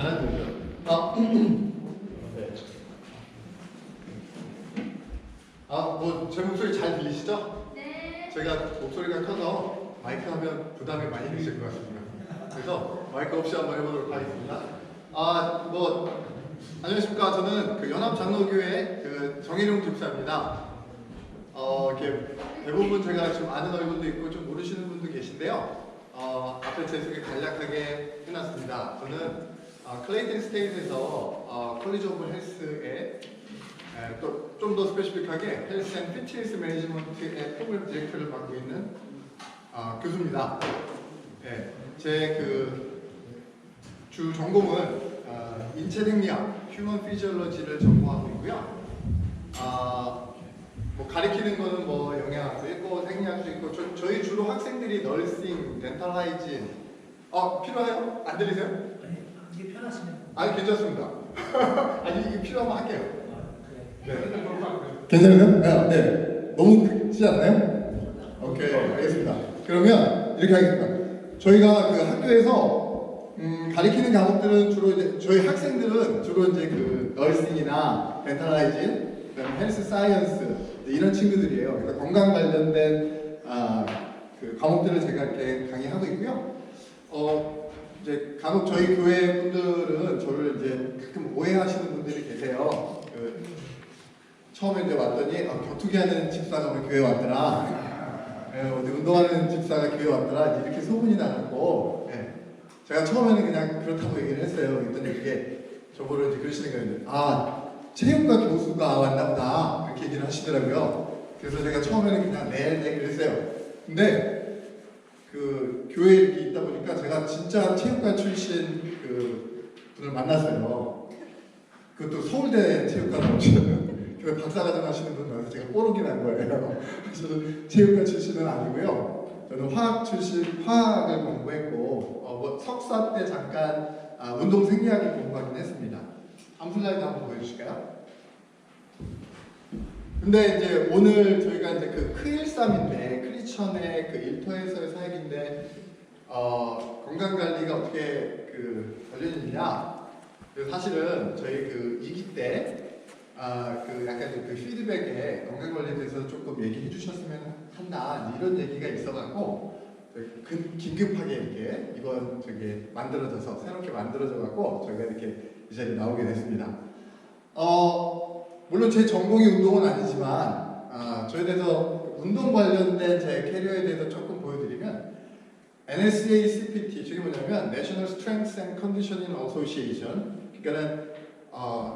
안 들리죠? 네. 뭐 제 목소리 잘 들리시죠? 네. 제가 목소리가 커서 마이크 하면 부담이 많이 되실 것 같습니다. 그래서 마이크 없이 한번 해보도록 하겠습니다. 안녕하십니까. 저는 그 연합장로교회 그 정일용 집사입니다. 이렇게 대부분 제가 좀 아는 얼굴도 있고 좀 모르시는 분도 계신데요. 앞에 제 소개 간략하게 해놨습니다. 저는 클레이튼 스테이트에서 컬리지 오브 헬스에 또 좀 더 스페시픽하게 헬스 앤 피트니스 매니지먼트의 프로그램 디렉터를 맡고 있는 교수입니다. 네, 제 그 주 전공은 인체생리학, 휴먼 피지올로지를 전공하고 있고요. 뭐 가리키는 거는 뭐 영양학도 있고 생리학도 있고 저희 주로 학생들이 널싱, 덴탈 하이진 필요해요? 안 들리세요? 아니, 이게 편하시면. 아니 괜찮습니다. 아니 이게 필요하면 할게요. 그래. 네. 괜찮으세요? 네. 너무 크지 않나요? 오케이, 알겠습니다. 그러면 이렇게 하겠습니다. 저희가 그 학교에서 가리키는 과목들은 주로 이제 저희 학생들은 주로 이제 그 널싱이나 덴탈 하이진, 그다음에 헬스 사이언스 이런 친구들이에요. 그래서 건강 관련된 그 과목들을 제가 이렇게 강의하고 있고요. 이제 간혹 저희 교회 분들은 저를 이제 가끔 오해하시는 분들이 계세요. 처음에 이제 왔더니 격투기 하는 집사가 우리 교회 왔더라. 어디 운동하는 집사가 교회 왔더라. 이렇게 소문이 나고, 제가 처음에는 그냥 그렇다고 얘기를 했어요. 그랬더니 이게 저보고 이제 그러시는 거예요. 체육과 교수가 왔나 보다. 이렇게 얘기를 하시더라고요. 그래서 제가 처음에는 그냥 네 그랬어요. 근데 그 교회에 이렇게 있다 보니까 제가 진짜 체육과 출신 그 분을 만났어요. 그것도 서울대 체육과 나오시는 교회 박사과정 하시는 분 만나서 제가 뽀록이 난 거예요. 그래서 체육과 출신은 아니고요. 저는 화학을 공부했고 뭐 석사 때 잠깐 운동 생리학을 공부하긴 했습니다. 다음 슬라이드 한번 보여주실까요? 근데 이제 오늘 저희가 이제 그 크일삼인데 크리스천의 그 일터에서의 사역인데 건강 관리가 어떻게 그 관련이 있냐? 사실은 저희 그 2기 때 그 약간 그 피드백에 건강 관리에 대해서 조금 얘기해 주셨으면 한다 이런 얘기가 있어갖고 긴급하게 이렇게 이번 저기 만들어져서 새롭게 만들어져갖고 저희가 이렇게 이 자리에 나오게 됐습니다. 물론 제 전공이 운동은 아니지만 저에 대해서 운동 관련된 제 캐리어에 대해서 조금 보여드리면 NSA CPT, 저게 뭐냐면 National Strength and Conditioning Association, 그러니까는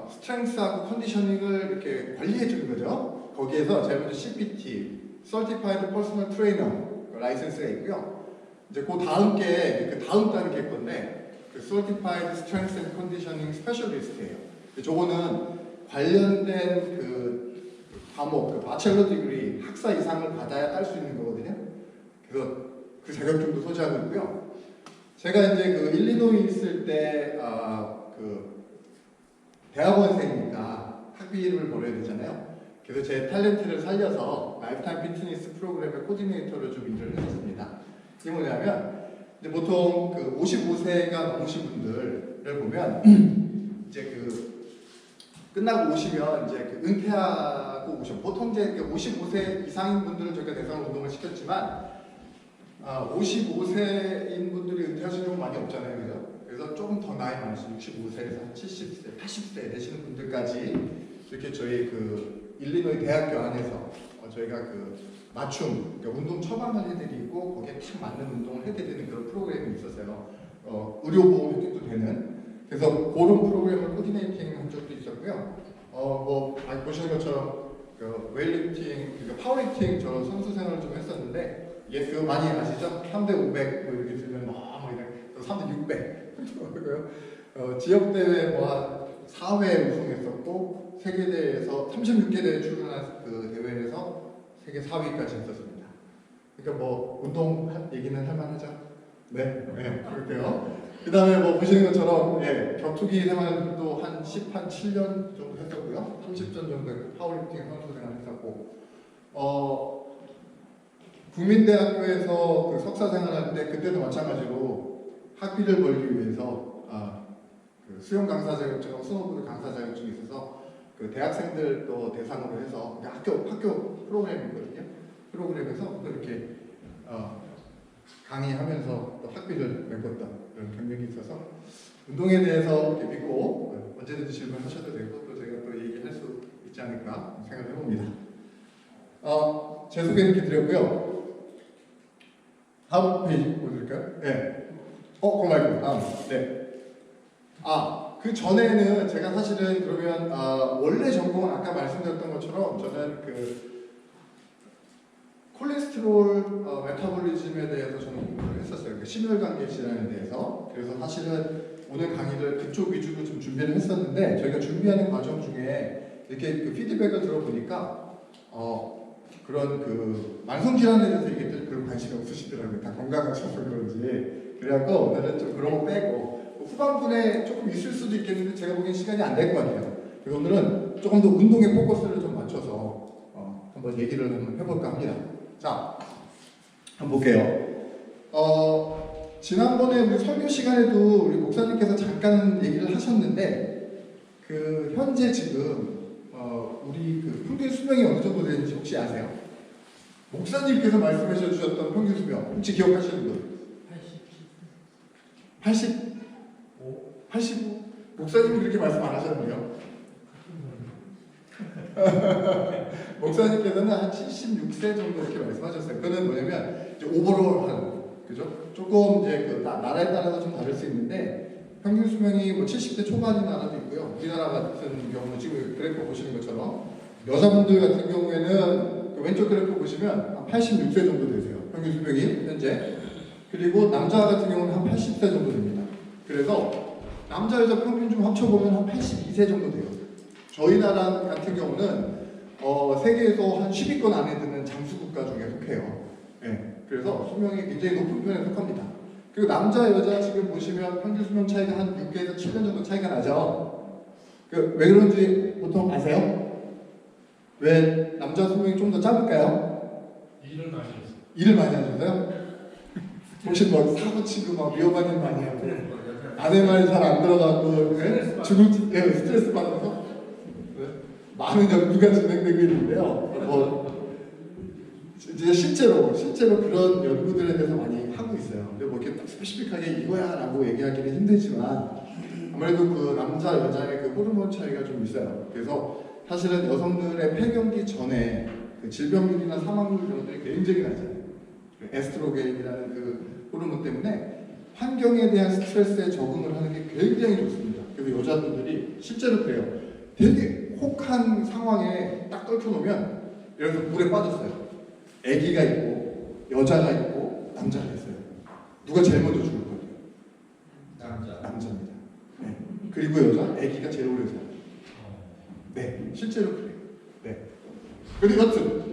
스트렝스하고 컨디셔닝을 이렇게 관리해 주는 거죠. 거기에서 제가 먼저 CPT, Certified Personal Trainer 라이센스가 있고요. 이제 그 다음 게 그 다음 단계 건데 그 Certified Strength and Conditioning Specialist예요. 저거는 관련된 그 과목, 그 바첼러 디그리 학사 이상을 받아야 딸 수 있는 거거든요. 그래서 그 자격증도 소지하고 있고요. 제가 이제 그 일리노이 있을 때 그 대학원생이니까 학비를 벌어야 되잖아요. 그래서 제 탤런트를 살려서 라이프타임 피트니스 프로그램의 코디네이터로 좀 일을 했었습니다. 이게 뭐냐면 이제 보통 그 55세가 넘으신 분들을 보면 이제 그 끝나고 오시면 이제 그 은퇴하고 보통 이제 55세 이상인 분들을 저희가 대상으로 운동을 시켰지만 55세인 분들이 은퇴하시는 경우 많이 없잖아요, 그죠? 그래서 조금 더 나이 많으신 65세에서 70세, 80세 되시는 분들까지 이렇게 저희 그 일리노이 대학교 안에서 저희가 그 맞춤, 그러니까 운동 처방을 해드리고 거기에 딱 맞는 운동을 해드리는 그런 프로그램이 있었어요. 의료보험 혜택도 되는. 그래서 그런 프로그램을 코디네이팅 한 적도 있었고요. 뭐 보시는 것처럼 그 웨이트링, 그러니까 파워리팅 저 선수 생활을 좀 했었는데 그거 많이 아시죠? 3대 500 뭐 이렇게 들면 뭐 이런 3대 600 지역 대회 뭐 한 4회 우승했었고 세계대회에서 36개 대회 출전한 그 대회에서 세계 4위까지 했었습니다. 그러니까 뭐 운동 얘기는 할 만하죠? 네, 그렇게요. 그 다음에 뭐 보시는 것처럼 격투기 생활도 한 7년 정도 했었고요. 30전 정도 파워리프팅 선수 생활 했었고 국민대학교에서 그 석사 생활할 때 그때도 마찬가지로 학비를 벌기 위해서 그 그 수영 강사 자격증하고 스노보드 강사 자격증이 있어서 그 대학생들도 대상으로 해서 학교 프로그램이거든요. 프로그램에서 또 이렇게 강의하면서 또 학비를 메꿨던 그런 경력이 있어서 운동에 대해서 이렇게 믿고 언제든지 질문하셔도 되고 또 제가 또 얘기할 수 있지 않을까 생각을 해봅니다. 제 소개 이렇게 드렸고요. 다음 페이지 보여드릴까요? 네. 그거 말고 다음. 네. 그 전에는 제가 사실은 그러면 원래 전공은 아까 말씀드렸던 것처럼 저는 그 콜레스테롤 메타볼리즘에 대해서 저는 공부를 했었어요. 그 심혈관계 질환에 대해서. 그래서 사실은 오늘 강의를 그쪽 위주로 좀 준비를 했었는데 저희가 준비하는 과정 중에 이렇게 그 피드백을 들어보니까 그런 그 만성 질환에 대해서 얘기했더니 별로 관심이 없으시더라고요. 다 건강하셔서 그런지. 그래갖고 오늘은 좀 그런 거 빼고 후반부에 조금 있을 수도 있겠는데 제가 보기엔 시간이 안 될 것 같아요. 그래서 오늘은 조금 더 운동에 포커스를 좀 맞춰서 한번 얘기를 한번 해볼까 합니다. 자, 한번 볼게요. 지난번에 우리 설교 시간에도 우리 목사님께서 잠깐 얘기를 하셨는데 그 현재 지금 우리 그 평균 수명이 어느 정도 되는지 혹시 아세요? 목사님께서 말씀해 주셨던 평균 수명 혹시 기억하시는 분? 85? 목사님이 그렇게 말씀 안 하셨네요. 목사님께서는 한 76세 정도 이렇게 말씀하셨어요. 그거는 뭐냐면 이제 오버롤한 그죠? 조금 이제 그 나라에 따라서 좀 다를 수 있는데 평균 수명이 뭐 70대 초반인 나라도 있고요. 우리나라 같은 경우는 지금 그래프 보시는 것처럼 여자분들 같은 경우에는 그 왼쪽 그래프 보시면 한 86세 정도 되세요. 평균 수명이 현재. 그리고 남자 같은 경우는 한 80세 정도 됩니다. 그래서 남자 여자 평균 좀 합쳐보면 한 82세 정도 돼요. 저희 나라 같은 경우는 세계에서 한 10위권 안에 드는 장수국가 중에 속해요. 네, 그래서 수명이 굉장히 높은 편에 속합니다. 그리고 남자 여자 지금 보시면 평균 수명 차이가 한 6개에서 7년 정도 차이가 나죠. 왜 그런지 보통 아세요? 왜 남자 수명이 좀 더 짧을까요? 일을 많이 했어요. 일을 많이 하셔서요? 혹시 뭐 사고 치고 막 위험한 일 많이 하고 아내 말 잘 안 들어가고 스트레스 받아서 많은 연구가 진행되고 있는데요. 이제 실제로 그런 연구들에 대해서 많이 하고 있어요. 근데 뭐 이렇게 딱 스페시픽하게 이거야라고 얘기하기는 힘들지만 아무래도 그 남자 여자의 그 호르몬 차이가 좀 있어요. 그래서 사실은 여성들의 폐경기 전에 그 질병률이나 사망률 이런 것들이 굉장히 낮아요. 에스트로겐이라는 그 호르몬 때문에 환경에 대한 스트레스에 적응을 하는 게 굉장히 좋습니다. 그래서 여자분들이 실제로 그래요. 되게 혹한 상황에 딱 떨쳐놓으면 예를 들어서 물에 빠졌어요. 아기가 있고 여자가 있고 남자가 있어요. 누가 제일 먼저 죽을 것 같아요? 남자입니다. 네. 그리고 여자, 아기가 제일 오래 살아요. 네, 실제로 그래요. 네. 근데 여튼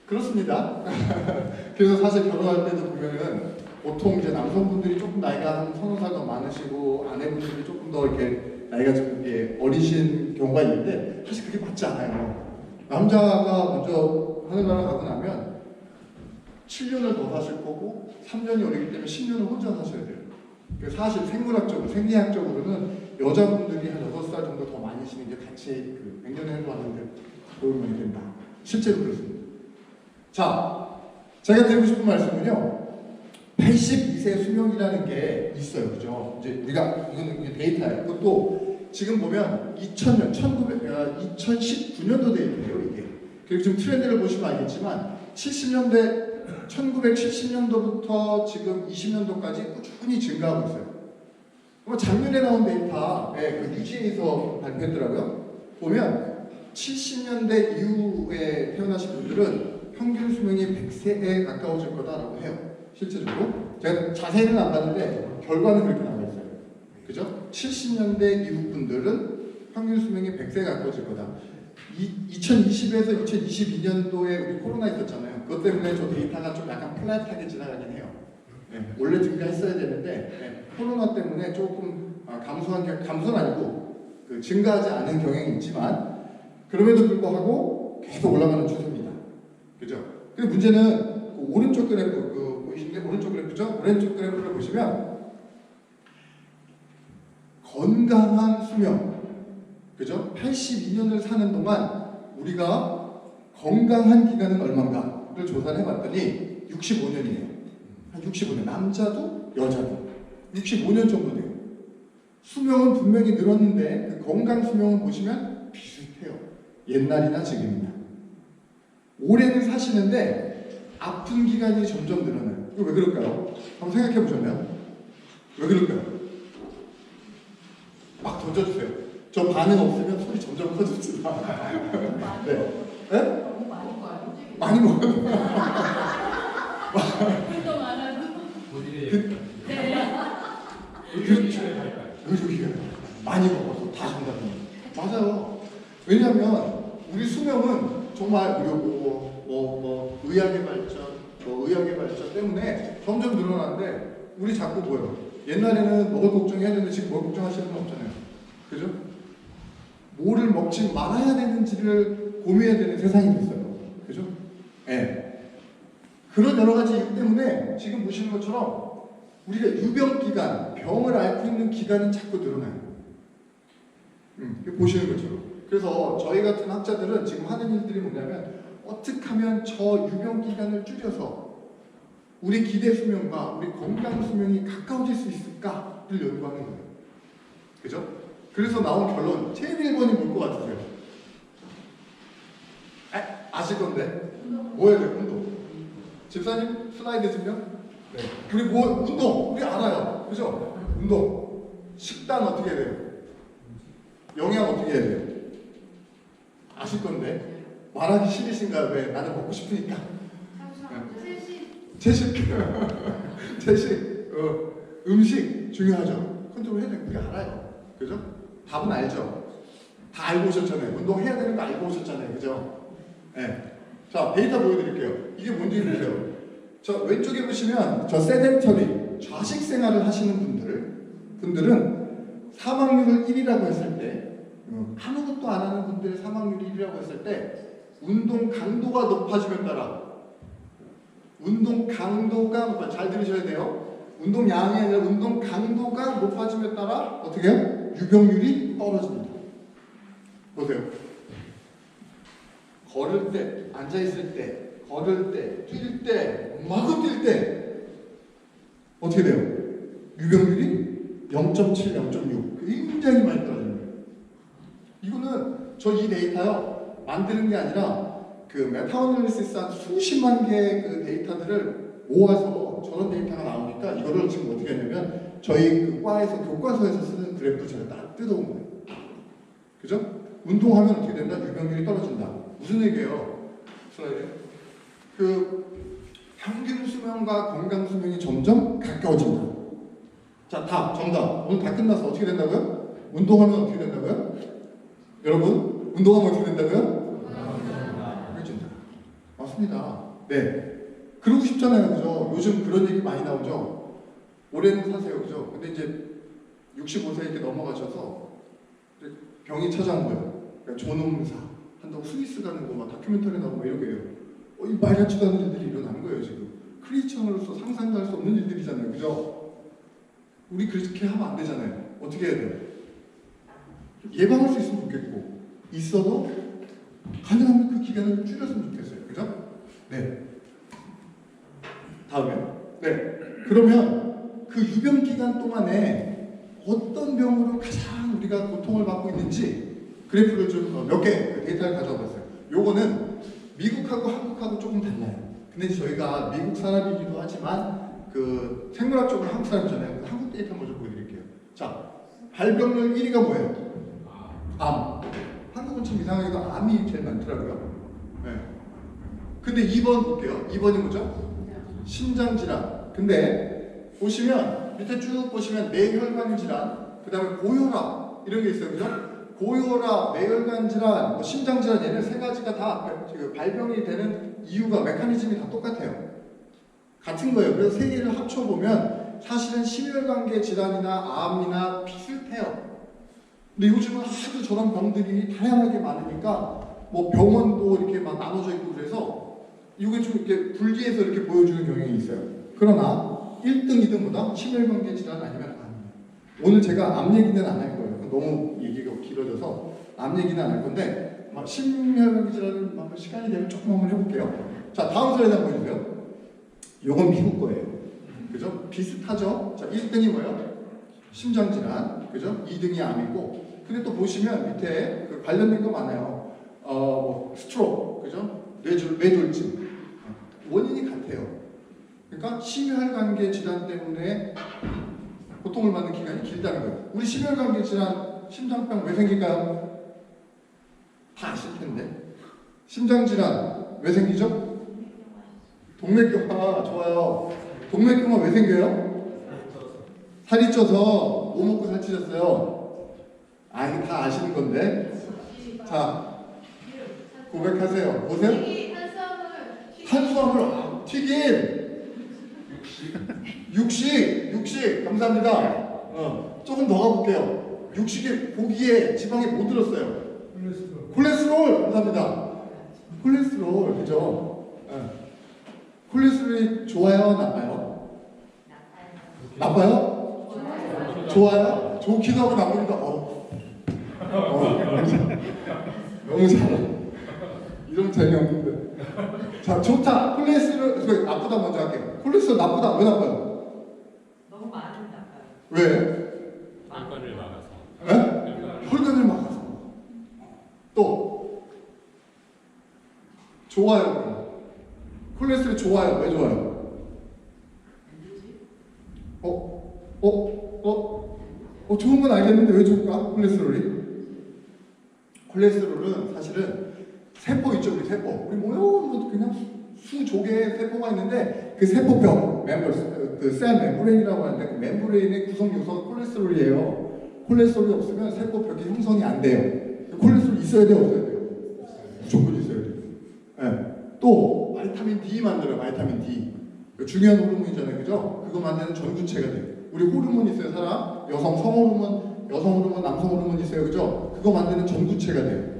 그렇습니다. 그래서 사실 결혼할 때도 보면은 보통 이제 남성분들이 조금 나이가 한 30살 더 많으시고 아내분들이 조금 더 이렇게 나이가 좀 어리신 경우가 있는데 사실 그게 맞지 않아요. 남자가 먼저 하늘나라 가고 나면 7년을 더 사실 거고 3년이 어리기 때문에 10년을 혼자 사셔야 돼요. 사실 생물학적으로, 생리학적으로는 여자분들이 한 6살 정도 더 많으시는 게 같이 그 맹년해도 하는데 도움이 된다. 실제로 그렇습니다. 자, 제가 드리고 싶은 말씀은요. 82세 수명이라는 게 있어요. 그죠? 이제 우리가, 이게 데이터예요. 그것도 지금 보면 2019년도 데이터예요, 이게. 그리고 지금 트렌드를 보시면 알겠지만, 1970년도부터 지금 20년도까지 꾸준히 증가하고 있어요. 작년에 나온 데이터, 그 UGA에서 발표했더라고요. 보면 70년대 이후에 태어나신 분들은 평균 수명이 100세에 가까워질 거다라고 해요. 실제적으로. 제가 자세히는 안 봤는데 결과는 그렇게 나와 있어요. 그죠? 70년대 이후 분들은 평균 수명이 100세에 가까워질 거다. 2020에서 2022년도에 우리 코로나 있었잖아요. 그것 때문에 저 데이터가 좀 약간 플랫하게 지나가긴 해요. 네, 원래 증가했어야 되는데 코로나 때문에 조금 감소는 아니고 그 증가하지 않은 경향이 있지만 그럼에도 불구하고 계속 올라가는 추세입니다. 그죠? 근데 문제는 그 오른쪽 그래프 보이시는데 오른쪽 그래프죠? 오른쪽 그래프를 보시면 건강한 수명, 그죠? 82년을 사는 동안 우리가 건강한 기간은 얼마인가를 조사를 해봤더니 65년이에요. 한 65년, 남자도 여자도 65년 정도 돼요. 수명은 분명히 늘었는데 그 건강 수명은 보시면 비슷해요. 옛날이나 지금이나. 올해는 사시는데 아픈 기간이 점점 늘어나요. 이거 왜 그럴까요? 한번 생각해 보셨나요? 왜 그럴까요? 막 던져주세요. 저 반응 없으면 소리 점점 커집니다. 네. 네? 너무 많이 먹어요. 많이 먹어요. 물도 많아도. 네. 그렇죠. 많이 먹어서 다 정답입니다. 맞아요. 왜냐하면 우리 수명은 정말 의료보호, 의학의 발전 때문에 점점 늘어나는데 우리 자꾸 뭐예요? 옛날에는 먹을 걱정해야 되는데 지금 먹을 걱정하시는 분 없잖아요. 그죠? 뭐를 먹지 말아야 되는지를 고민해야 되는 세상이 됐어요. 그죠? 네. 그런 여러 가지 이유 때문에 지금 보시는 것처럼 우리가 유병기간, 병을 앓고 있는 기간은 자꾸 늘어나요. 보시는 것처럼. 그래서 저희 같은 학자들은 지금 하는 일들이 뭐냐면 어떻게 하면 저 유병기간을 줄여서 우리 기대 수명과 우리 건강 수명이 가까워질 수 있을까를 연구하는 거예요. 그죠? 그래서 나온 결론, 제일 1번이 뭘 것 같으세요? 아실 건데? 뭐예요? 운동. 집사님 슬라이드 좀요. 네. 우리 운동 우리 알아요. 그죠? 운동. 식단 어떻게 해야 돼요? 영양 어떻게 해야 돼요? 아실 건데 말하기 싫으신가요? 왜? 나는 먹고 싶으니까. 채식. 채식. 음식 중요하죠. 컨트롤 해야 되는 거 우리 알아요. 그죠? 답은 알죠. 다 알고 오셨잖아요. 운동해야 되는 거 알고 오셨잖아요. 그죠? 네. 자, 데이터 보여드릴게요. 이게 뭔지 보세요. 저 왼쪽에 보시면 저 세덴터리 좌식 생활을 하시는 분들은 사망률을 1이라고 했을 때 아무것도 안 하는 분들의 사망률이 1이라고 했을 때 운동 강도가 높아지면 따라 운동 강도가 잘 들으셔야 돼요. 운동량이 아니라 운동 강도가 높아지면 따라 어떻게 해요? 유병률이 떨어집니다. 보세요. 걸을 때, 앉아있을 때, 걸을 때, 뛸 때, 마구 뛸 때 어떻게 돼요? 유병률이 0.7, 0.6 굉장히 많이 떨어집니다. 이거는 저 이 데이터요 만드는 게 아니라 그 메타어널리시스한 수십만 개의 그 데이터들을 모아서 저런 데이터가 나오니까 이거를 지금 어떻게 했냐면 저희 그 과에서 교과서에서 쓰는 그래프 제가 딱 뜯어온 거예요. 그죠? 운동하면 어떻게 된다? 유병률이 떨어진다. 무슨 얘기예요? 슬라이드. 그 평균 수명과 건강 수명이 점점 가까워진다. 자, 답, 정답. 오늘 다 끝나서 어떻게 된다고요? 운동하면 어떻게 된다고요? 여러분, 운동하면 어떻게 된다고요? 가까워진다. 맞습니다. 네. 그러고 싶잖아요. 그죠? 요즘 그런 얘기 많이 나오죠? 올해는 사세요. 그죠? 근데 이제 65세 이렇게 넘어가셔서 병이 찾아온 거예요. 그러니까 존엄사 한다고 스위스 가는 거 막 다큐멘터리 나오고 이렇게 해요. 이 말 같지도 않은 일들이 일어나는 거예요. 지금 크리스천으로서 상상도 할 수 없는 일들이잖아요. 그죠? 우리 그렇게 하면 안 되잖아요. 어떻게 해야 돼요? 예방할 수 있으면 좋겠고 있어도 가능하면 그 기간을 줄였으면 좋겠어요. 그죠? 네. 다음에 네. 그러면 그 유병 기간 동안에 어떤 병으로 가장 우리가 고통을 받고 있는지 그래프를 좀 몇 개 그 데이터를 가져와 봤어요. 요거는 미국하고 한국하고 조금 달라요. 근데 저희가 미국 사람이기도 하지만 그 생물학적으로 한국 사람이잖아요. 한국 데이터 먼저 보여드릴게요. 자, 발병률 1위가 뭐예요? 암. 한국은 참 이상하게도 암이 제일 많더라고요. 네. 근데 2번 볼게요. 2번이 뭐죠? 심장질환. 근데 보시면 밑에 쭉 보시면 뇌혈관 질환, 그 다음에 고혈압 이런 게 있어요. 그죠? 고혈압, 뇌혈관 질환, 뭐 심장 질환 얘는 세 가지가 다 발병이 되는 이유가 메커니즘이 다 똑같아요. 같은 거예요. 그래서 세 개를 합쳐 보면 사실은 심혈관계 질환이나 암이나 비슷해요. 근데 요즘은 하도 저런 병들이 다양하게 많으니까 뭐 병원도 이렇게 막 나눠져 있고 그래서 이게 좀 이렇게 분리해서 이렇게 보여주는 경향이 있어요. 그러나 1등, 2등보다 심혈관계 질환 아니면 암. 오늘 제가 암 얘기는 안 할 거예요. 너무 얘기가 길어져서 남 얘기는 안 할 건데 막 심혈관계 질환을 막 시간이 되면 조금 한번 해볼게요. 자, 다음 슬라이드 한번 보여주세요. 요건 미국 거예요. 그죠? 비슷하죠? 자, 1등이 뭐예요? 심장질환, 그죠? 2등이 암이고, 근데 또 보시면 밑에 그 관련된 거 많아요. 뭐 스트로크, 그죠? 뇌졸중. 원인이 같아요. 그러니까 심혈관계 질환 때문에 고통을 받는 기간이 길다는 거예요. 우리 심혈관계 질환, 심장병 왜 생길까요? 다 아실 텐데. 심장질환 왜 생기죠? 동맥경화. 좋아요. 동맥경화 왜 생겨요? 살이 쪄서 뭐 먹고 살찌셨어요? 아, 이거 다 아시는 건데. 자, 고백하세요. 보세요. 탄수화물, 튀김. 육식. 감사합니다. 조금 더 가볼게요. 육식에 고기에 지방이 뭐 들었어요? 콜레스테롤. 감사합니다. 콜레스테롤, 그죠? 콜레스테롤이 좋아요, 나빠요? 나빠요? 좋아요? 좋기도 하고 나쁘기도 하고. 너무 잘해. 이런 재미없는데. 자, 좋다. 콜레스테롤, 나쁘다 먼저 할게요. 콜레스테롤 나쁘다. 왜 나빠요? 너무 많이 나빠요. 왜? 혈관을 막아서. 네? 혈관을 막아서. 또 좋아요. 콜레스테롤 좋아요. 왜 좋아요? 좋은 건 알겠는데 왜 좋을까? 콜레스테롤이? 콜레스테롤은 사실은 세포 있죠, 우리 세포. 우리 뭐 그냥 수조개의 세포가 있는데 그 세포벽, 그 셀 멤브레인이라고 하는데 그 멤브레인의 구성 요소가 콜레스테롤이에요. 콜레스테롤이 없으면 세포벽이 형성이 안 돼요. 콜레스테롤 있어야 돼요, 없어야 돼요? 무조건 있어야 돼요. 네. 또 바이타민 D 만들어요, 바이타민 D. 중요한 호르몬이잖아요, 그죠? 그거 만드는 전구체가 돼요. 우리 호르몬 있어요, 사람. 여성 호르몬, 남성 호르몬 있어요, 그죠? 그거 만드는 전구체가 돼요.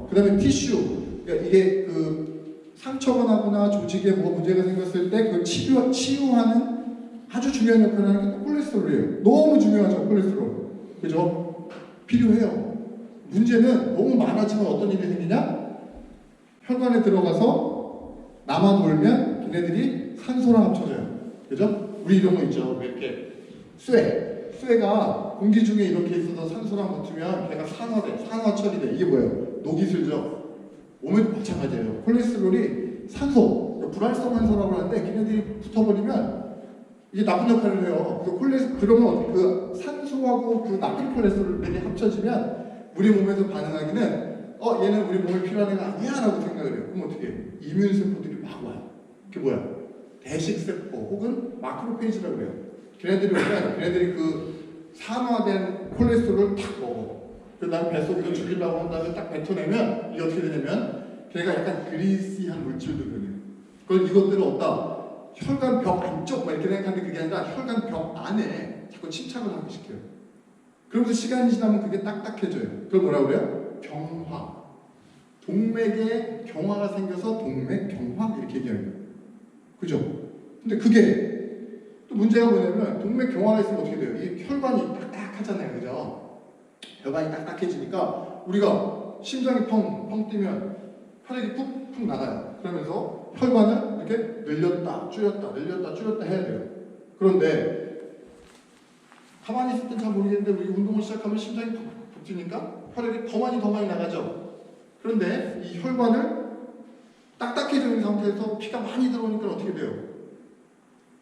그 다음에 티슈. 그러니까 이게 그 상처가 나거나 조직에 뭐 문제가 생겼을 때 그걸 치유하는 아주 중요한 역할을 하는 게 콜레스테롤이에요. 너무 중요하죠, 콜레스테롤. 그죠? 필요해요. 문제는 너무 많아지면 어떤 일이 생기냐? 혈관에 들어가서 남아 돌면 걔네들이 산소랑 합쳐져요. 그죠? 우리 이런 거 있죠. 이렇게 쇠가 공기 중에 이렇게 있어서 산소랑 붙으면 걔가 산화 처리돼. 이게 뭐예요? 녹이 슬죠. 몸에도 마찬가지예요. 콜레스테롤이 산소, 불활성산소라고 하는데 걔네들이 붙어버리면 이게 나쁜 역할을 해요. 그러면 그 산소하고 그 나쁜 콜레스테롤이 합쳐지면 우리 몸에서 반응하기는 얘는 우리 몸에 필요한 애가 아니야 라고 생각을 해요. 그럼 어떻게 해요? 이뮨세포들이 막 와요. 그게 뭐야? 대식세포 혹은 마크로페이지라고 그래요. 걔네들이 오면 걔네들이 그 산화된 콜레스테롤을 탁 먹어. 그 다음에 뱃속에서 죽이려고 한 다음에 딱 뱉어내면 이게 어떻게 되냐면 걔가 약간 그리시한 물질도 변해요. 그걸 이것들을 어디다 혈관 벽 안쪽 막 이렇게 생각하는데 그게 아니라 혈관 벽 안에 자꾸 침착을 하게 시켜요. 그러면서 시간이 지나면 그게 딱딱해져요. 그걸 뭐라고 그래요? 경화. 동맥에 경화가 생겨서 동맥경화 이렇게 얘기하는 거예요. 그죠? 근데 그게 또 문제가 뭐냐면 동맥경화가 있으면 어떻게 돼요? 이 혈관이 딱딱하잖아요. 그죠? 혈관이 딱딱해지니까 우리가 심장이 펑펑 뛰면 혈액이 푹푹 나가요. 그러면서 혈관을 이렇게 늘렸다 줄였다 해야 돼요. 그런데 가만히 있을 땐 잘 모르겠는데 우리 운동을 시작하면 심장이 푹푹 뛰니까 혈액이 더 많이 나가죠. 그런데 이 혈관을 딱딱해져 있는 상태에서 피가 많이 들어오니까 어떻게 돼요?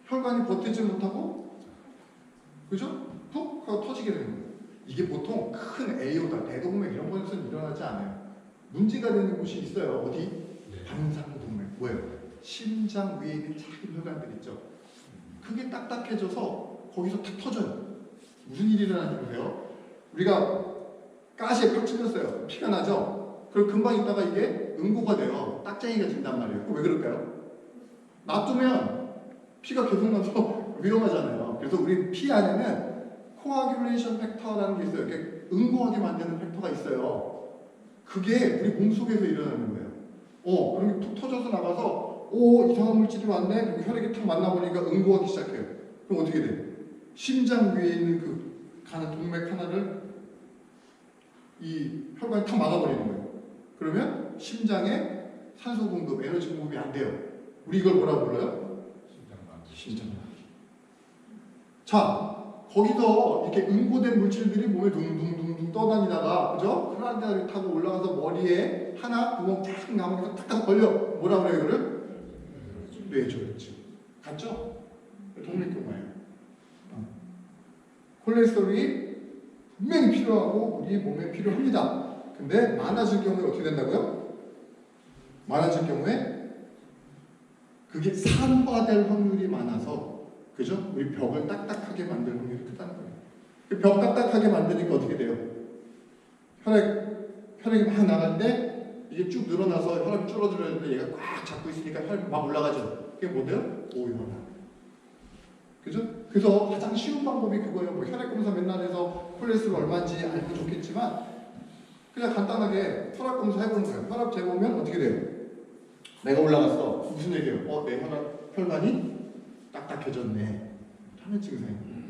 혈관이 버티지 못하고, 그죠? 푹 하고 터지게 되는 거예요. 이게 보통 큰 에이오다, 대동맥 이런 곳에서는 일어나지 않아요. 문제가 되는 곳이 있어요. 어디? 방상동맥. 뭐예요? 심장 위에 있는 작은 혈관들 있죠. 그게 딱딱해져서 거기서 탁 터져요. 무슨 일이 일어나는지 보세요. 우리가 가시에 팍 찔렸어요. 피가 나죠? 그럼 금방 있다가 이게 응고가 돼요. 딱쟁이가 진단 말이에요. 왜 그럴까요? 놔두면 피가 계속 나서 위험하잖아요. 그래서 우리 피 안에는 코아귤레이션 팩터라는 게 있어요. 이렇게 응고하게 만드는 팩터가 있어요. 그게 우리 몸속에서 일어나는 거예요. 그럼 툭 터져서 나가서 이상한 물질이 왔네. 그리고 혈액이 탁 만나보니까 응고하기 시작해요. 그럼 어떻게 돼? 심장 위에 있는 그 가는 동맥 하나를 이 혈관이 다 막아버리는 거예요. 그러면 심장에 산소 공급, 에너지 공급이 안 돼요. 우리 이걸 뭐라고 불러요? 심장마비. 자, 거기서 이렇게 응고된 물질들이 몸에 둥둥둥둥 떠다니다가, 그죠? 크라니아를 타고 올라가서 머리에 하나 구멍 쫙 나면서 탁탁 걸려. 뭐라 그래요, 이거를? 뇌졸중. 같죠? 동맥경화예요. 콜레스테롤이 분명히 필요하고 우리 몸에 필요합니다. 근데 많아질 경우에 어떻게 된다고요? 많아질 경우에 그게 산화될 확률이 많아서, 그죠? 우리 벽을 딱딱하게 만들 확률이 크다는 거예요. 그 벽 딱딱하게 만드니까 어떻게 돼요? 혈액이 막 나갈 때 이게 쭉 늘어나서 혈압이 줄어들었는데 얘가 꽉 잡고 있으니까 혈압이 막 올라가죠. 그게 뭐예요? 오염화. 그죠? 그래서 가장 쉬운 방법이 그거예요. 뭐 혈액 검사 맨날 해서 콜레스테롤 얼마인지 알면 좋겠지만 그냥 간단하게 혈압 검사 해보는 거예요. 혈압 재보면 어떻게 돼요? 내가 올라갔어. 무슨 얘기예요? 내 혈관이 딱딱해졌네. 하는 증상이에요.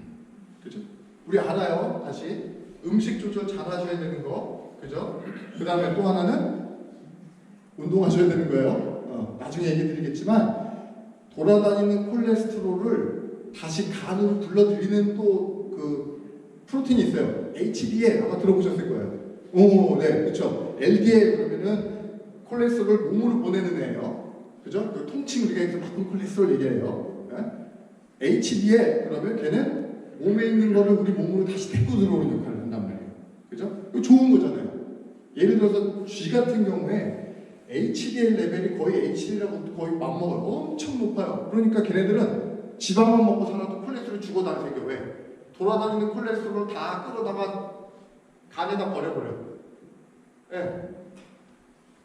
그죠? 우리 알아요. 다시 음식 조절 잘 하셔야 되는 거. 그죠? 그 다음에 또 하나는 운동하셔야 되는 거예요. 나중에 얘기 드리겠지만 돌아다니는 콜레스테롤을 다시 간으로 불러들이는 또 그 프로틴이 있어요. HDL 아마 들어보셨을 거예요. 오, 네, 그렇죠. LDL 그러면은 콜레스테롤을 몸으로 보내는 애예요. 그죠? 그 통칭 우리가 해서 나쁜 콜레스테롤 얘기해요. 네? HDL 그러면 걔는 몸에 있는 거를 우리 몸으로 다시 데리고 들어오는 역할을 한단 말이에요. 그죠? 이거 좋은 거잖아요. 예를 들어서 쥐 같은 경우에 HDL 레벨이 거의 HDL하고 거의 맞먹어요. 엄청 높아요. 그러니까 걔네들은 지방만 먹고 살아도 콜레스테롤 죽어다니는 게 왜? 돌아다니는 콜레스테롤을 다 끌어다가 간에다 버려버려요. 예. 네.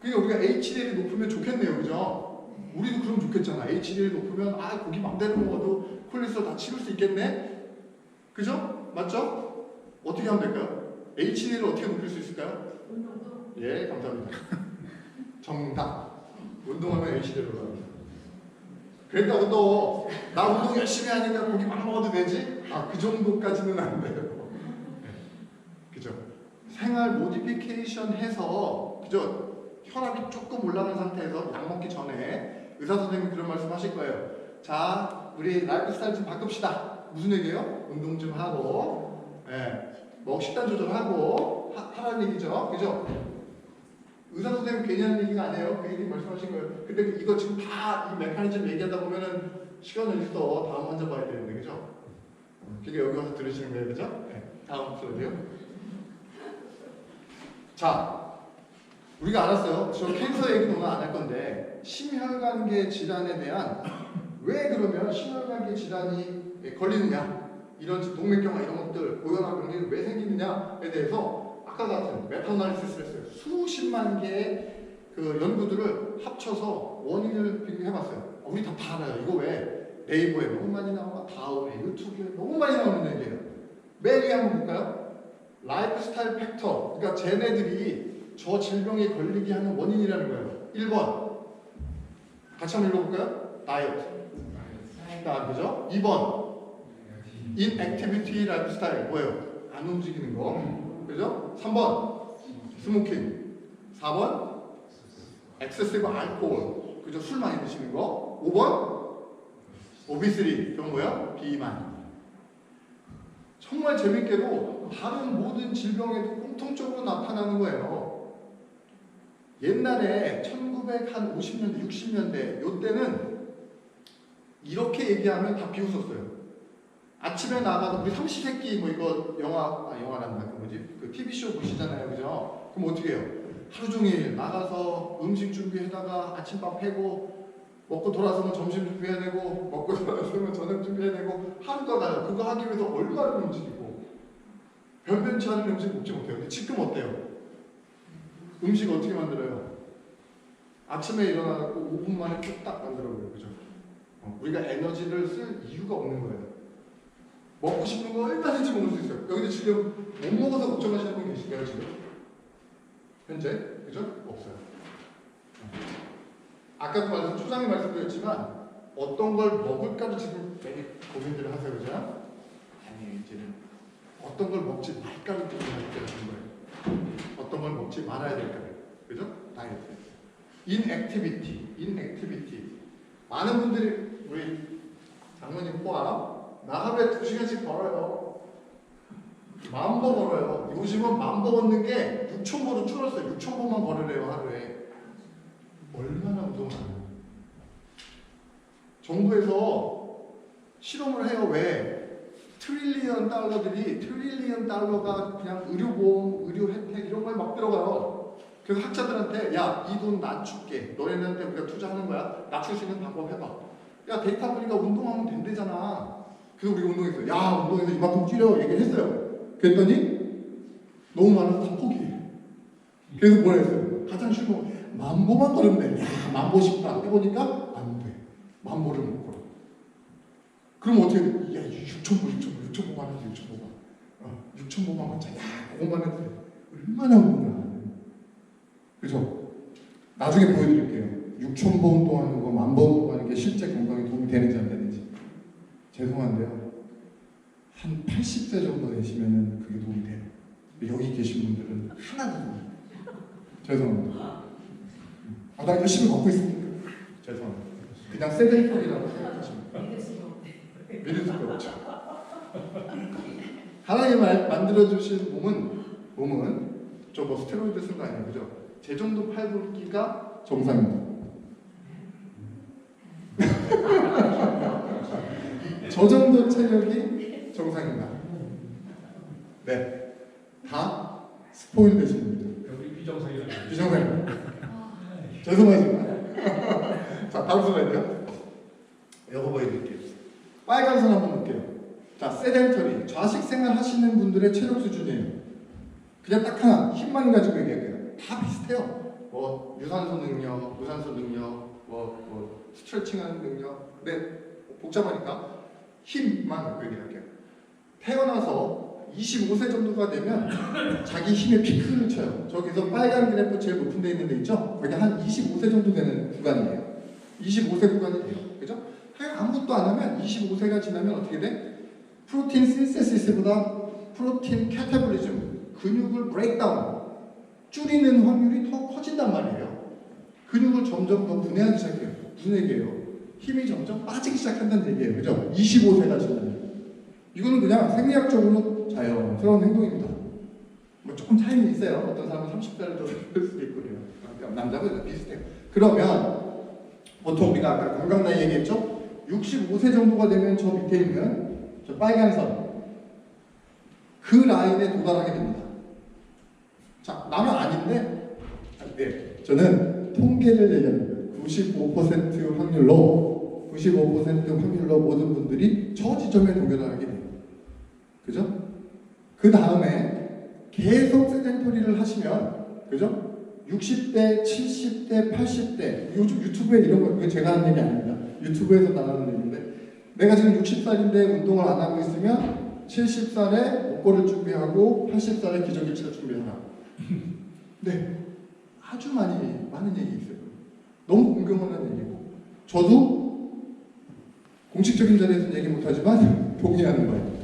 그러니까 우리가 HDL이 높으면 좋겠네요. 그죠? 우리도 그럼 좋겠잖아. HDL이 높으면 고기 맘대로 먹어도 콜레스테롤 다 치울 수 있겠네? 그죠? 맞죠? 어떻게 하면 될까요? HDL을 어떻게 높일 수 있을까요? 운동도. 예, 감사합니다. 정답. 운동하면 HDL로 올라갑니다. 그랬다고 또 나 운동 열심히 하니까 고기 막 먹어도 되지? 그 정도까지는 안 돼요. 그죠? 생활 모디피케이션 해서, 그죠? 혈압이 조금 올라간 상태에서 약 먹기 전에 의사 선생님이 그런 말씀 하실 거예요. 자, 우리 라이프 스타일 좀 바꿉시다. 무슨 얘기예요? 운동 좀 하고, 식단 조절하고 하라는 얘기죠. 그죠? 의사 선생님 괜히 하는 얘기가 아니에요. 그 얘기 말씀하신 거예요. 근데 이거 지금 다 이 메커니즘 얘기하다 보면은 시간을 있어. 다음 환자 봐야 되는데, 그죠? 그게 여기 와서 들으시는 거예요, 그죠? 네. 다음 슬라이드요. 자, 우리가 알았어요. 저 캔서 얘기는 오늘 안 할 건데 심혈관계 질환에 대한 왜 그러면 심혈관계 질환이 걸리느냐, 이런 동맥경화 이런 것들, 고혈압 이런 게 왜 생기느냐에 대해서 아까 같은 메타어나리시스를 했어요. 수십만 개의 그 연구들을 합쳐서 원인을 비교해봤어요. 우리 다 알아요. 이거 왜 네이버에 너무 많이 나와, 다음에 유튜브에 너무 많이 나오는 얘기예요. 매일 얘기 한번 볼까요? 라이프 스타일 팩터, 그러니까 쟤네들이 저 질병에 걸리게 하는 원인이라는 거예요. 1번 같이 한번 읽어볼까요? 다이어트. 그죠? 2번 inactivity 라이프 스타일, 뭐예요? 안 움직이는 거. 그죠? 3번 스모킹. 4번 엑세시브 알코올, 그죠? 술 많이 드시는 거. 5번 오비스리, 그건 뭐야? 비만. 정말 재밌게도 다른 모든 질병에도 공통적으로 나타나는 거예요. 옛날에 1950년대, 60년대 요때는 이렇게 얘기하면 다 비웃었어요. 아침에 나가서 우리 삼시세끼 뭐 이거 영화란다. 그 TV쇼 보시잖아요. 그죠? 그럼 어떻게 해요? 하루 종일 나가서 음식 준비하다가 아침밥 해고, 먹고 돌아서면 점심 준비해야 되고, 먹고 돌아서면 저녁 준비해야 되고, 하루가 가요. 그거 하기 위해서 얼마나 움직이고 변변치 않은 음식 먹지 못해요. 근데 지금 어때요? 음식 어떻게 만들어요? 아침에 일어나고 5분 만에 뚝딱 만들어버려요. 그죠? 우리가 에너지를 쓸 이유가 없는 거예요. 먹고 싶은 거 얼마든지 먹을 수 있어요. 여기도 지금 못 먹어서 걱정하시는 분 계실까요? 지금? 현재? 그죠? 없어요. 아까도 초장에 말씀드렸지만 어떤 걸 먹을까도 지금 되게 고민들을 하세요. 그죠? 아니, 이제는 어떤 걸 먹지 말까를 고민할 때가 된 거예요. 걸 먹지 말아야 될까요? 그죠? 다이어트. inactivity. 많은 분들이 우리 장모님 포함 나 하루에 2시간씩 걸어요. 10,000보 걸어요. 요즘은 10,000보 걷는 게 6,000보로 줄었어요. 6,000보만 걸으래요 하루에. 얼마나 운동을 안 해요? 정부에서 실험을 해요. 왜? 트릴리언 달러가 그냥 의료보험, 의료 혜택 이런 거에 막 들어가요. 그래서 학자들한테 야, 이 돈 낮출게. 너네한테 우리가 투자하는 거야. 낮출 수 있는 방법 해봐. 야, 데이터 보니까 운동하면 된대잖아. 그래서 우리가 운동했어요. 야, 운동해서 이만큼 줄여 얘기를 했어요. 그랬더니 너무 많아서 다 포기해. 그래서 뭐라 했어요? 가장 쉬운 거 10,000보만 걸으면 돼. 야, 10,000보 싶다. 해보니까 안 돼. 10,000보를 못 걸어. 그럼 어떻게 돼? 야, 6,000보만 하지, 6,000보만. 6,000보만 걷자. 야, 그것만 해도 돼. 얼마나 운동을 안 해. 그죠? 나중에 보여드릴게요. 6,000보 운동하는 거, 10,000보 운동하는 게 실제 건강에 도움이 되는지 안 되는지. 죄송한데요. 한 80세 정도 되시면은 그게 도움이 돼요. 여기 계신 분들은 하나도 도움이 돼요. 죄송합니다. 나 열심히 걷고 있으니까. 죄송합니다. 그냥 세덴터리라고 생각하시면 믿을 수가 없죠. 하나님 만들어주신 몸은 저 뭐 스테로이드 쓴 거 아니에요, 그죠? 제 정도 팔굽기가 정상입니다. 저 정도 체력이 정상입니다. 네, 다 스포일 되신 분들. 여기 비정상이라는. 비정상입니다. 죄송합니다. 자, 다음 슬라이드요. 이거 보여드릴게요. 빨간 선 한번 볼게요. 자, 세덴터리, 좌식 생활 하시는 분들의 체력 수준이에요. 그냥 딱 하나, 힘만 가지고 얘기할게요. 다 비슷해요. 뭐 유산소 능력, 무산소 능력, 뭐 스트레칭하는 능력. 근데 복잡하니까 힘만 갖고 얘기할게요. 태어나서 25세 정도가 되면 자기 힘의 피크를 쳐요. 저기서 빨간 그래프 제일 높은 데 있는 데 있죠? 거기 한 25세 정도 되는 구간이에요. 25세 구간이 돼요. 그죠? 아무것도 안 하면 25세가 지나면 어떻게 돼? 프로틴 신세시스보다 프로틴 캐타볼리즘, 근육을 브레이크다운, 줄이는 확률이 더 커진단 말이에요. 근육을 점점 더 분해하기 시작해요. 무슨 얘기예요? 힘이 점점 빠지기 시작한다는 얘기예요. 그죠? 25세가 지나면. 이거는 그냥 생리학적으로 자연스러운 행동입니다. 뭐 조금 차이는 있어요. 어떤 사람은 30살을 더 될 수도 있고 그래요. 남자분 비슷해요. 그러면 보통 우리가 아까 건강 나이 얘기했죠? 65세 정도가 되면 저 밑에 있는 저 빨간 선, 그 라인에 도달하게 됩니다. 자, 나는 아닌데, 네, 저는 통계를 얘기합니다. 95% 확률로 모든 분들이 저 지점에 도달하게 돼요. 그죠? 그 다음에 계속 세덴터리를 하시면, 그죠? 60대, 70대, 80대, 요즘 유튜브에 이런 거, 이거 제가 하는 얘기 아닙니다. 유튜브에서 나가는 얘기인데, 내가 지금 60살인데 운동을 안 하고 있으면 70살에 목걸이를 준비하고 80살에 기저귀를 준비하라. 네, 아주 많은 얘기 있어요. 너무 공경하는 얘기고, 저도 공식적인 자리에서는 얘기 못하지만 동의하는 거예요.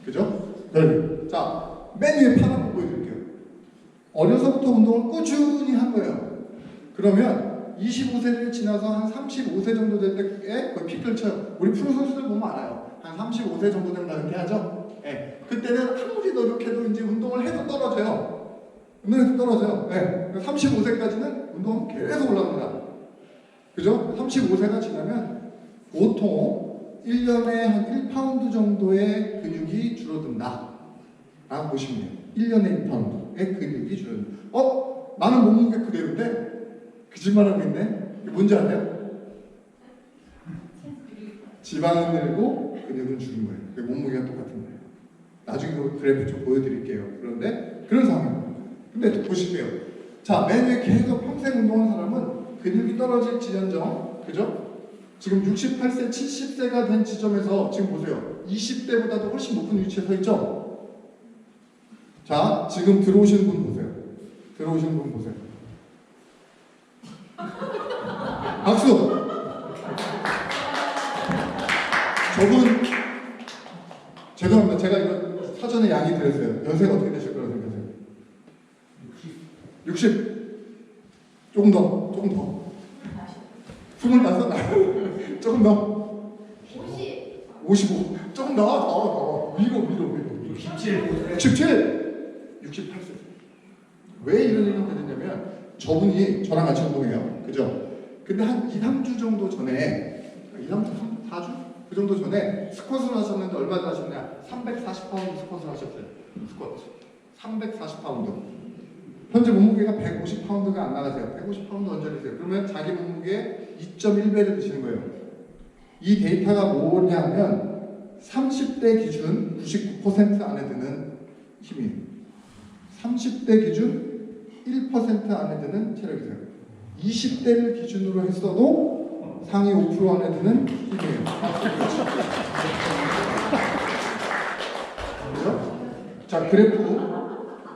그죠? 네. 자, 맨 위에 판 한번 보여드릴게요. 어려서부터 운동을 꾸준히 한 거예요. 그러면 25세를 지나서 한 35세 정도 될 때에 그 피크를 쳐요. 우리 프로 선수들 보면 알아요. 한 35세 정도 되면 은퇴하죠? 네. 그때는 아무리 노력해도 이제 운동을 해도 떨어져요. 운동해도 떨어져요. 네. 35세까지는 운동은 계속 올라갑니다. 그죠? 35세가 지나면 보통 1년에 한 1파운드 정도의 근육이 줄어든다 라고 보시면 돼요. 1년에 1파운드의 근육이 줄어든다. 나는 몸무게 그대로인데 거짓말하고 있네? 이게 뭔지 아세요? 지방은 늘고 근육은 줄은 거예요. 그 몸무게가 똑같은 거예요. 나중에 그 그래프 좀 보여드릴게요. 그런데 그런 상황입니다. 근데 보실게요. 자, 맨 위에 계속 평생 운동한 사람은 근육이 떨어질지언정, 그죠? 지금 68세, 70세가 된 지점에서 지금 보세요. 20대보다도 훨씬 높은 위치에 서 있죠? 자, 지금 들어오시는 분 보세요. 들어오시는 분 보세요. 박수! 저분, 죄송합니다. 제가 이거 사전에 양해 드렸어요. 연세가 어떻게 되실 거라고 생각하세요? 60. 조금 더. 25. 조금 더. 55. 조금 더. 위로. 67. 68세. 왜 이런 얘기가 되느냐면 저분이 저랑 같이 운동해요. 그죠? 근데 한 2, 3주 정도 전에 2, 3주? 4주? 그 정도 전에 스쿼트를 하셨는데 얼마나 하셨냐? 340파운드 스쿼트를 하셨어요. 스쿼트. 340파운드. 현재 몸무게가 150파운드가 안 나가세요. 150파운드 언저리세요. 그러면 자기 몸무게 2.1배를 드시는 거예요. 이 데이터가 뭐냐면 30대 기준 99% 안에 드는 힘이에요. 30대 기준 1% 안에 드는 체력이세요. 20대를 기준으로 했어도 상위 5% 안에 드는 힘이에요. 그렇죠? 자, 그래프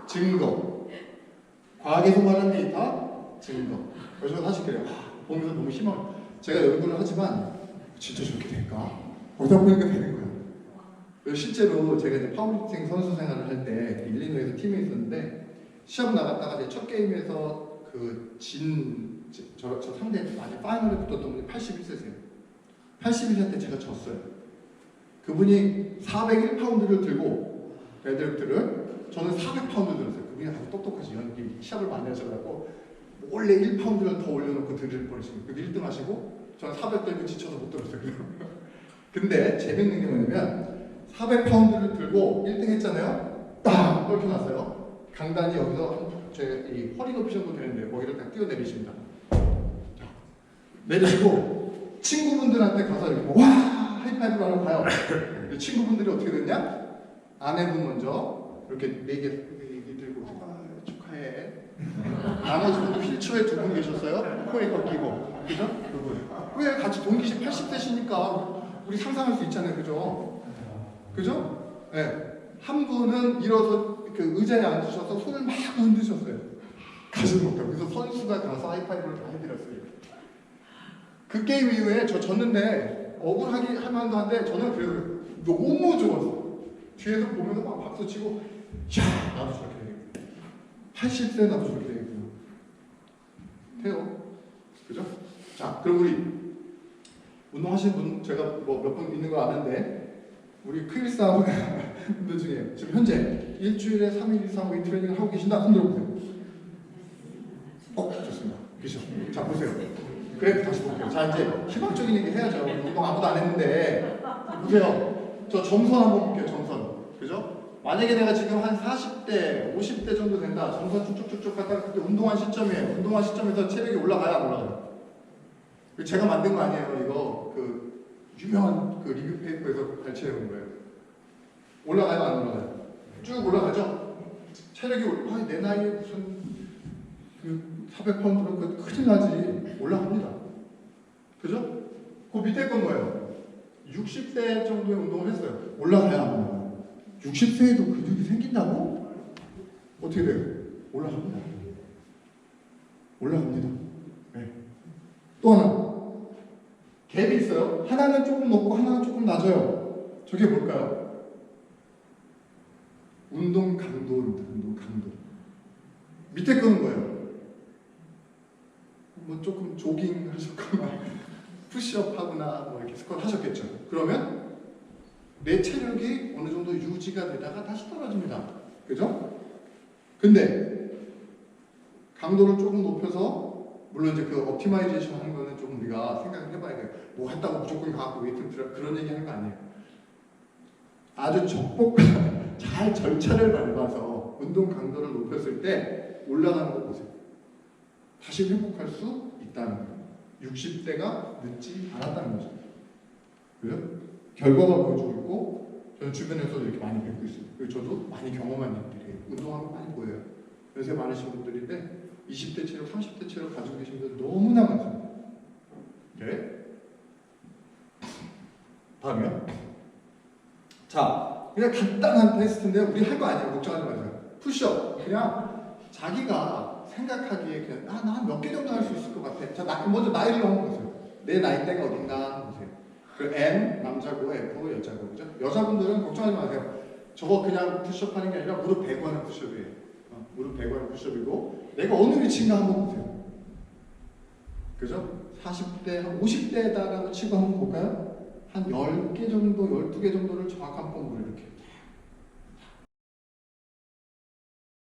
증거. 과학에서 말하는 데이터 증거. 그래서 사실 그래요. 보면서 너무 희망. 제가 연구를 하지만 진짜 저렇게 될까? 보다 보니까 되는 거예요. 그래서 실제로 제가 이제 파워리프팅 선수 생활을 할 때 일리노이에서 팀에 있었는데 시합 나갔다가 이제 첫 게임에서 저 상대 아직 파이널에 붙었던 분이 81세세요. 81세 때 제가 졌어요. 그분이 401파운드를 들고 데드리프트를 저는 400파운드 들었어요. 그분이 아주 똑똑하지. 연기 시합을 많이 하셔가지고 몰래 1파운드를 더 올려놓고 드릴 뻔했습니다. 그 1등 하시고 저는 400 들고 지쳐서 못 들었어요. 근데 재밌는 게 뭐냐면 400파운드를 들고 1등 했잖아요. 딱 떨켜놨어요. 강단이 여기서 제 이 허리 높이 정도 되는데 거기를 딱 뛰어내리십니다. 내리시고 친구분들한테 가서 이렇게 와 하이파이브를 하러 가요. 친구분들이 어떻게 됐냐? 아내분 먼저 이렇게 4개 들고 축하해. 나머지 분도 휠체어에 2분 계셨어요. 코에 거 끼고. 그죠? 그분. 왜 같이 동기시 80대시니까 우리 상상할 수 있잖아요. 그죠? 네. 한 분은 일어서 그 의자에 앉으셔서 손을 막 흔드셨어요. 가지 못하고. 그래서 선수가 가서 하이파이브를 다 해드렸어요. 그 게임 이후에 저 졌는데 억울하게 할 만도 한데 저는 그래서 너무 좋았어요. 뒤에서 보면서 막 박수 치고 야 나도 저렇게 되겠구나. 80세 나도 저렇게 되겠구나. 돼요. 그죠? 자, 그럼 우리 운동하시는 분 제가 뭐 몇 분 있는 거 아는데 우리 크리스타 분들 중에 지금 현재 일주일에 3일 이상 웨이트 트레이닝을 하고 계신다? 손 들어보세요. 좋습니다. 계셔. 자, 보세요. 그래프 다시 볼게요. 자, 이제 희망적인 얘기 해야죠. 운동 아무도 안 했는데 보세요. 저 점선 한번 볼게요. 점선. 그죠? 만약에 내가 지금 한 40대, 50대 정도 된다. 점선 쭉쭉쭉쭉 갔다가 그때 운동한 시점이에요. 운동한 시점에서 체력이 올라가야 안 올라가요? 제가 만든 거 아니에요. 이거 그 유명한 그 리뷰 페이퍼에서 발췌해 온 거예요. 올라가요, 안 올라가요? 쭉 올라가죠? 체력이 내 나이에 무슨 그 400파운드로 큰일 나지. 올라갑니다. 그죠? 그 밑에 건 뭐예요? 60대 정도의 운동을 했어요. 올라가요, 안 올라가요? 60세에도 근육이 생긴다고? 어떻게 돼요? 올라갑니다. 올라갑니다. 네. 또 하나. 갭이 있어요. 하나는 조금 높고 하나는 조금 낮아요. 저게 뭘까요? 운동 강도입니다. 운동 강도. 밑에 거는 뭐예요? 뭐 조금 조깅 하셨거나 푸시업 하거나 뭐 이렇게 스쿼트 하셨겠죠. 그러면 내 체력이 어느 정도 유지가 되다가 다시 떨어집니다. 그죠? 근데 강도를 조금 높여서 물론 이제 그 옵티마이제이션 하는 거는 좀 우리가 생각을 해봐야 돼요. 뭐 했다고 무조건 가고 웨이트 들어 그런 얘기 하는 거 아니에요. 아주 적법한 잘 절차를 밟아서 운동 강도를 높였을 때 올라가는 거 보세요. 다시 회복할 수 있다는 거예요. 60대가 늦지 않았다는 거죠. 그죠? 결과가 보여주고 있고 저는 주변에서도 이렇게 많이 뵙고 있어요. 그리고 저도 많이 경험한 일들이에요. 운동하는 거 많이 보여요. 연세 많으신 분들인데 20대 체력, 30대 체력 가지고 계신 분들 너무나 많습니다. 네. 다음이요. 자, 그냥 간단한 테스트인데 우리 할 거 아니에요. 걱정하지 마세요. 푸시업. 그냥 자기가 생각하기에 그냥 난 몇 개 정도 할 수 있을 것 같아. 자, 먼저 나이를 한번 보세요. 내 나이대가 어딘가 보세요. 그 N 남자고 F 여자고 그죠? 여자분들은 걱정하지 마세요. 저거 그냥 푸시업 하는 게 아니라 무릎 베고 하는 푸시업이에요. 무릎 대고 푸시업이고 내가 어느 위치인가 한번 보세요. 그죠? 40대, 한 50대다라고 치고 한번 볼까요? 한 10개 정도, 12개 정도를 정확한 펌프를 이렇게